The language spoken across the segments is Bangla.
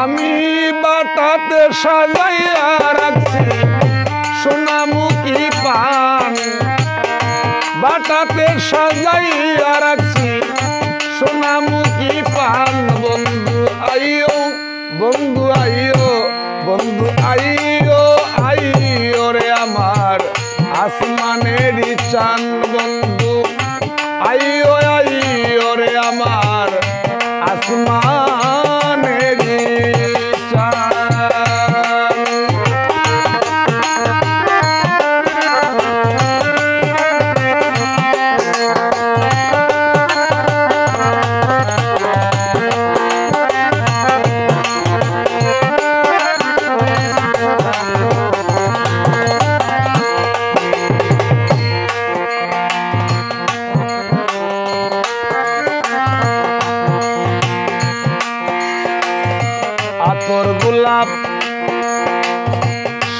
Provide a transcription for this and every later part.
আমি বাটাতে সাজাইয়া রাখছি সোনামুখী পান, বাটাতে সাজাইয়া রাখছি সোনামুখী পান। বন্ধু আইও, বন্ধু আইও, বন্ধু আইও, আইও রে আমার আসমানেরই চান। বন্ধু আইও, আইও রে আমার আসমানেরই চান। আতর গোলাপ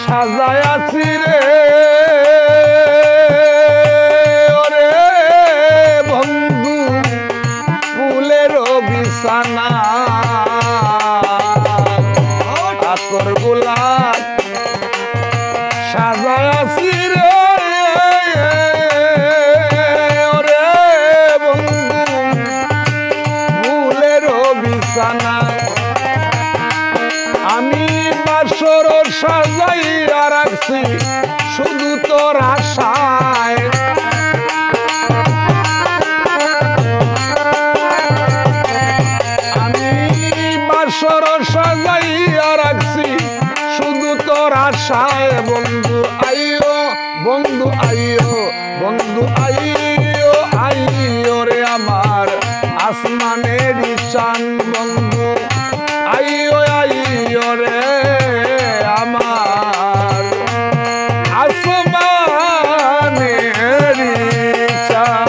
সাজায়াছি রে ওরে বন্ধু ফুলের বিছানা। আতর গোলাপ সাজায়াছি রে ওরে বন্ধু ফুলের বিছানা। আমি বাসর সাজাইয়া রাখছি শুধু তোর আশায়, আমি বাসর সাজাইয়া রাখছি শুধু তোর আশায়। বন্ধু আইও, বন্ধু আইও, বন্ধু আইও, আইও রে আমার আসমানেরই চান। বন্ধু আইও, আইও রে আমার আসমানেরই চান।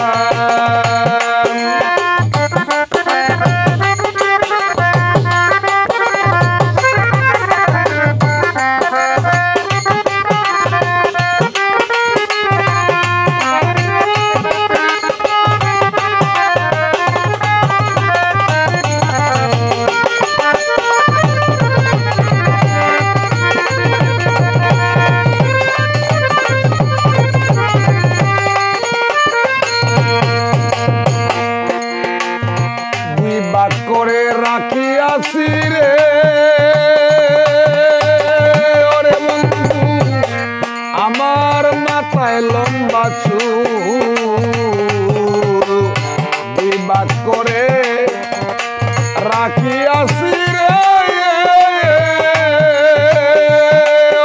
করে রাখিয়াছি রে ওরে বন্ধু আমার মাথায় লম্বা চুল, বিবাদ করে রাখিয়াছি রে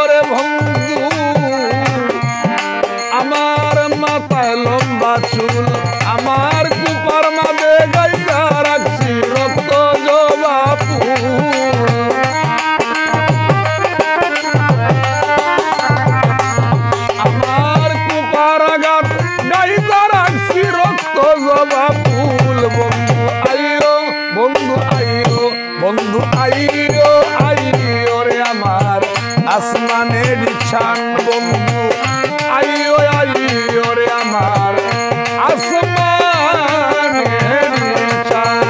ওরে বন্ধু আমার মাথায় লম্বা চুল। আমার কুপার মাঝে গাইয়া রাখছি রক্ত জবা ফুল। আমার কুপার আঘাত গাইয়া রাখছি রক্ত জবা ফুল। বন্ধু আইও, বন্ধু আইও, বন্ধু আইও, আইও রে আমার আসমানেরই চান। বন্ধু আইও, আইও রে আমার আসমানেরই চান।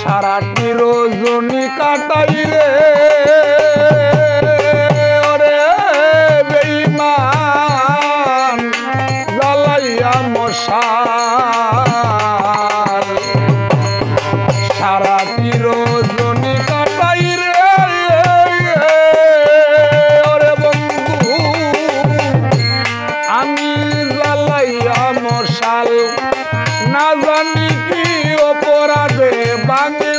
সারাটি রজনী কাটাই রে ওরে বেঈমান জ্বালাইয়া মশাল। সারাটি রজনী কাটাই রে ওরে বন্ধু আমি জ্বালাইয়া মশাল। না জানি কি অপরাধে বাঙে